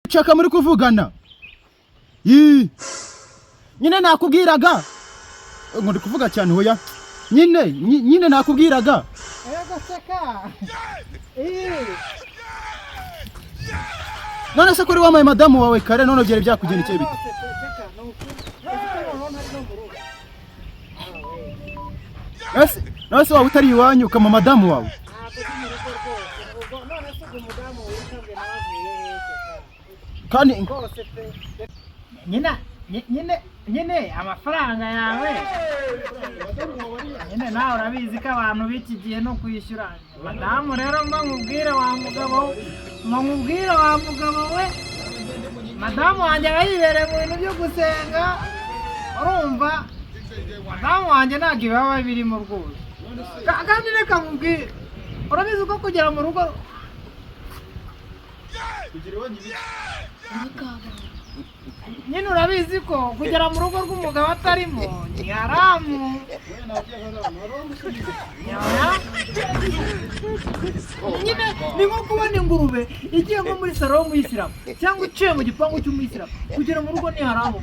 Chaka muri kuvugana. Nyine nakubwiraga. Ngo ndi kuvuga cyane hoya. Nyine nakubwiraga. Ego chaka. None se kuri wamaye madamu wawe kare none gere byakugendekeye bite? Nase wawe utari iwanyu kama madamu wawe. Kandi nyine amafaranga yawe nyine nawe urabizi ko abantu b'iki gihe no kwishyura madamu rero mubwire wa mugabo we madamu wanjye yibereye mu bintu byo gusenga urumva madamu wanjye ntabwo ibaba birimo rwose kandi reka mubwire urabizi ko kugera mu rugo nyine urabizi ko kugera mu rugo rw'umugabo atarimo ni haramu. Nyine ni nko kubona ingurube igiye nko muri salo y'umuyisilamu cyangwa iciye mu gipangu cy'umuyisilamu kugera mu rugo ni haramu.